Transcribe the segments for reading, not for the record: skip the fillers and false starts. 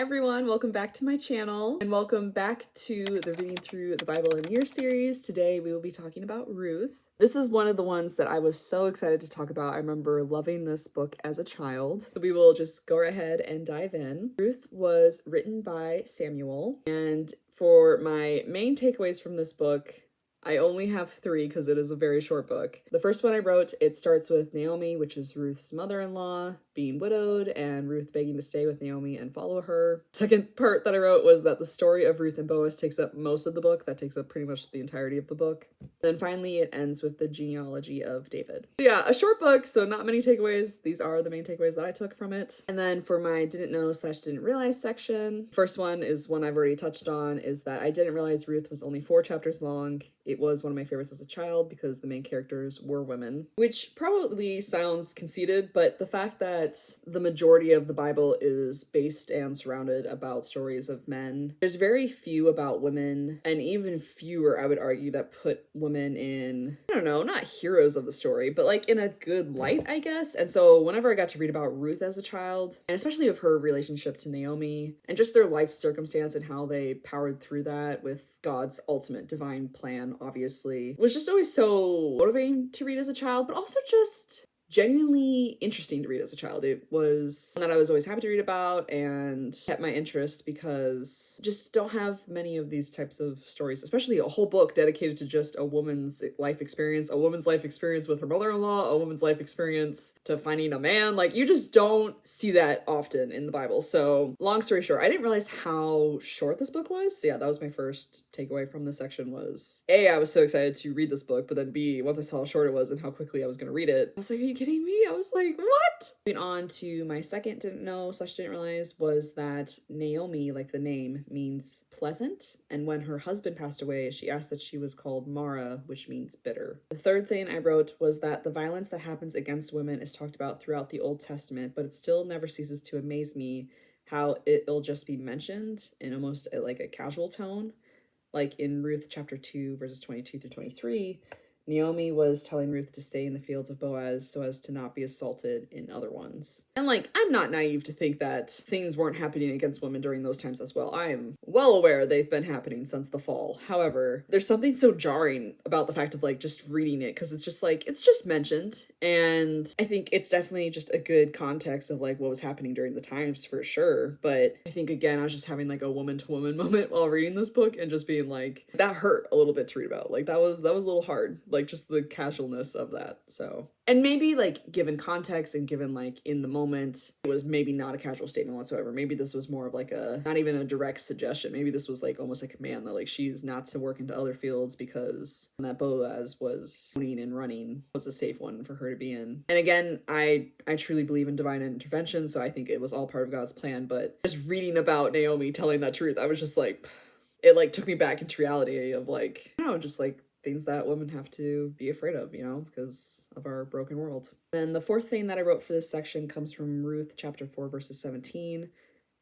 Everyone, welcome back to my channel and welcome back to the Reading Through the Bible in a Year series. Today we will be talking about Ruth. This is one of the ones that I was so excited to talk about. I remember loving this book as a child. So we will just go ahead and dive in. Ruth was written by Samuel, and for my main takeaways from this book, I only have 3 because it is a very short book. The first one I wrote, it starts with Naomi, which is Ruth's mother-in-law, being widowed, and Ruth begging to stay with Naomi and follow her. Second part that I wrote was that the story of Ruth and Boaz takes up most of the book. That takes up pretty much the entirety of the book. Then finally it ends with the genealogy of David. So yeah, a short book, so not many takeaways. These are the main takeaways that I took from it. And then for my didn't know / didn't realize section, first one is one I've already touched on, is that I didn't realize Ruth was only 4 chapters long. It was one of my favorites as a child because the main characters were women, which probably sounds conceited, but the fact that the majority of the Bible is based and surrounded about stories of men, there's very few about women, and even fewer, I would argue, that put women in, I don't know, not heroes of the story, but like in a good light, I guess. And so whenever I got to read about Ruth as a child, and especially of her relationship to Naomi, and just their life circumstance and how they powered through that with God's ultimate divine plan, obviously, was just always so motivating to read as a child, but also just genuinely interesting to read as a child. It was one that I was always happy to read about and kept my interest because I just don't have many of these types of stories, especially a whole book dedicated to just a woman's life experience with her mother-in-law, a woman's life experience to finding a man. Like, you just don't see that often in the Bible. So long story short, I didn't realize how short this book was. So yeah, that was my first takeaway from this section was A, I was so excited to read this book, but then B, once I saw how short it was and how quickly I was going to read it, I was like, are you kidding me? I was like, what? Moving on to my second didn't know / didn't realize was that Naomi, like the name, means pleasant, and when her husband passed away, she asked that she was called Mara, which means bitter. The third thing I wrote was that the violence that happens against women is talked about throughout the Old Testament, but it still never ceases to amaze me how it'll just be mentioned in almost like a casual tone. Like in Ruth chapter 2, verses 22 through 23, Naomi was telling Ruth to stay in the fields of Boaz so as to not be assaulted in other ones. And like, I'm not naive to think that things weren't happening against women during those times as well. I am well aware they've been happening since the fall. However, there's something so jarring about the fact of like just reading it, because it's just like, it's just mentioned. And I think it's definitely just a good context of like what was happening during the times for sure. But I think again, I was just having like a woman to woman moment while reading this book and just being like, that hurt a little bit to read about. Like that was a little hard. Like just the casualness of that. So, and maybe like given context and given like in the moment, it was maybe not a casual statement whatsoever. Maybe this was more of like a, not even a direct suggestion. Maybe this was like almost a command that like she's not to work into other fields because that Boaz was owning and running was a safe one for her to be in. And again, I truly believe in divine intervention, so I think it was all part of God's plan. But just reading about Naomi telling that truth, I was just like, it like took me back into reality of like, I don't know, just like things that women have to be afraid of, you know, because of our broken world. Then the fourth thing that I wrote for this section comes from Ruth chapter 4, verses 17.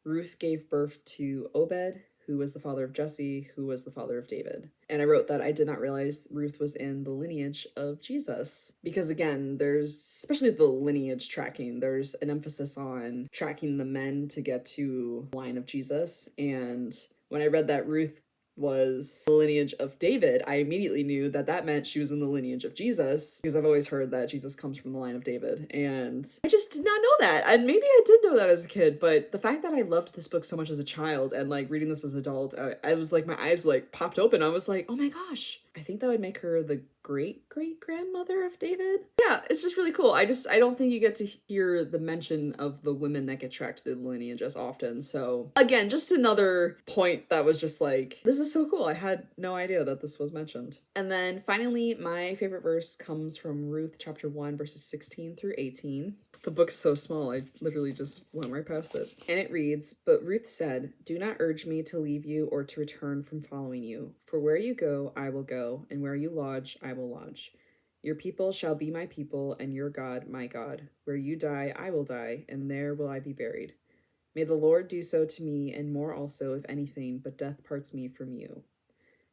Ruth gave birth to Obed, who was the father of Jesse, who was the father of David. And I wrote that I did not realize Ruth was in the lineage of Jesus. Because again, there's, especially the lineage tracking, there's an emphasis on tracking the men to get to the line of Jesus. And when I read that Ruth was the lineage of David, I immediately knew that that meant she was in the lineage of Jesus, because I've always heard that Jesus comes from the line of David, and I just did not know that. And maybe I did know that as a kid, but the fact that I loved this book so much as a child and like reading this as an adult, I was like, my eyes like popped open. I was like, oh my gosh, I think that would make her the great-great-grandmother of David. Yeah, it's just really cool. I don't think you get to hear the mention of the women that get tracked through the lineage as often. So again, just another point that was just like, this is so cool. I had no idea that this was mentioned. And then finally, my favorite verse comes from Ruth chapter 1, verses 16 through 18. The book's so small, I literally just went right past it. And it reads, "But Ruth said, 'Do not urge me to leave you or to return from following you. For where you go, I will go, and where you lodge, I will lodge. Your people shall be my people, and your God my God. Where you die, I will die, and there will I be buried. May the Lord do so to me, and more also, if anything, but death parts me from you.'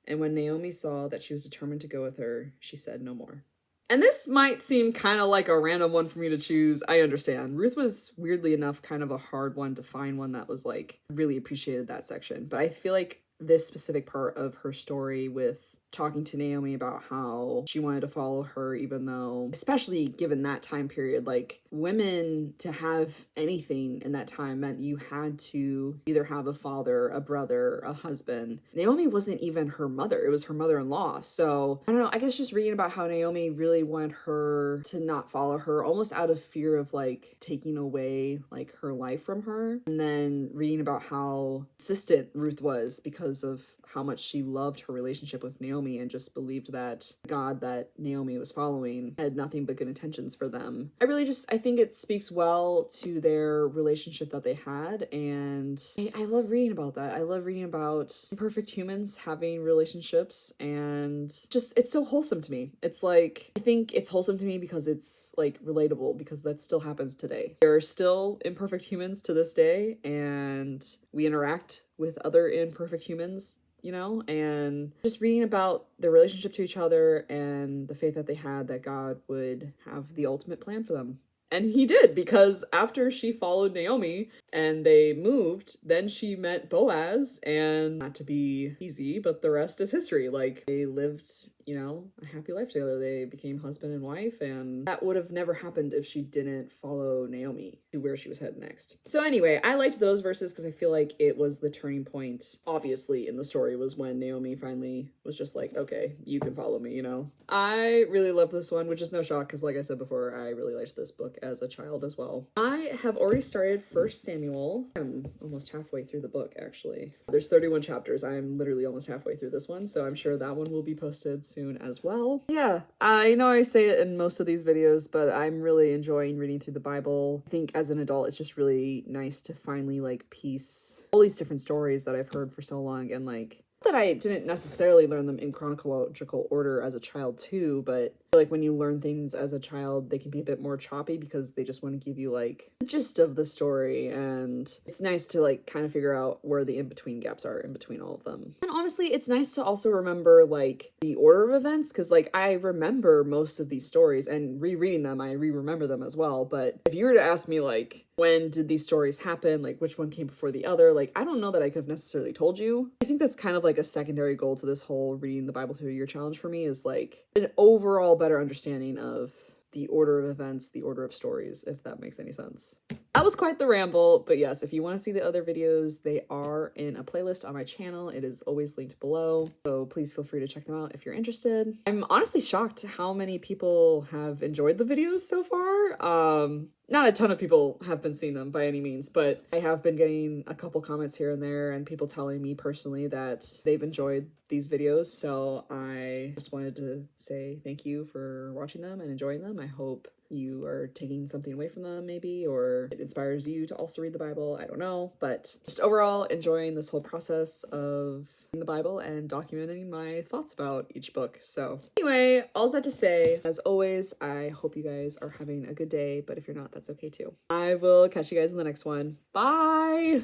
And when Naomi saw that she was determined to go with her, she said no more." And this might seem kind of like a random one for me to choose. I understand. Ruth was weirdly enough kind of a hard one to find one that was like really appreciated that section. But I feel like this specific part of her story with talking to Naomi about how she wanted to follow her, even though, especially given that time period, like women to have anything in that time meant you had to either have a father, a brother, a husband. Naomi wasn't even her mother, it was her mother-in-law. So I don't know, I guess just reading about how Naomi really wanted her to not follow her, almost out of fear of like taking away like her life from her. And then reading about how insistent Ruth was because of how much she loved her relationship with Naomi and just believed that God that Naomi was following had nothing but good intentions for them. I think it speaks well to their relationship that they had, and I love reading about that. I love reading about imperfect humans having relationships, and just, it's so wholesome to me. It's like, I think it's wholesome to me because it's like relatable, because that still happens today. There are still imperfect humans to this day, and we interact with other imperfect humans, you know, and just reading about their relationship to each other and the faith that they had that God would have the ultimate plan for them. And he did, because after she followed Naomi and they moved, then she met Boaz, and not to be easy, but the rest is history. Like, they lived, you know, a happy life together. They became husband and wife, and that would have never happened if she didn't follow Naomi to where she was headed next. So anyway, I liked those verses because I feel like it was the turning point, obviously, in the story, was when Naomi finally was just like, okay, you can follow me, you know? I really love this one, which is no shock, because like I said before, I really liked this book as a child as well. I have already started 1 Samuel. I'm almost halfway through the book, actually. There's 31 chapters. I'm literally almost halfway through this one, so I'm sure that one will be posted soon as well. Yeah, I know I say it in most of these videos, but I'm really enjoying reading through the Bible. I think as an adult, it's just really nice to finally like piece all these different stories that I've heard for so long, and like, that I didn't necessarily learn them in chronological order as a child too, but I feel like when you learn things as a child, they can be a bit more choppy because they just want to give you like the gist of the story, and it's nice to like kind of figure out where the in-between gaps are in between all of them. And honestly, it's nice to also remember like the order of events, because like I remember most of these stories, and rereading them, I remember them as well, but if you were to ask me like, when did these stories happen, like which one came before the other, like I don't know that I could have necessarily told you. I think that's kind of like a secondary goal to this whole reading the Bible through a year challenge for me, is like an overall better understanding of the order of events, the order of stories, if that makes any sense. That was quite the ramble, but yes, if you want to see the other videos, they are in a playlist on my channel. It is always linked below, so please feel free to check them out if you're interested. I'm honestly shocked how many people have enjoyed the videos so far. Not a ton of people have been seeing them by any means, but I have been getting a couple comments here and there, and people telling me personally that they've enjoyed these videos, so I just wanted to say thank you for watching them and enjoying them. I hope you are taking something away from them maybe, or it inspires you to also read the Bible. I don't know, but just overall enjoying this whole process of reading the Bible and documenting my thoughts about each book. So anyway, all that to say, as always, I hope you guys are having a good day, but if you're not, that's okay too. I will catch you guys in the next one. Bye!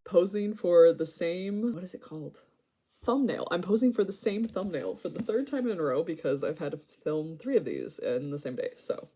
Posing for the same, what is it called? Thumbnail. I'm posing for the same thumbnail for the 3rd time in a row because I've had to film 3 of these in the same day, so.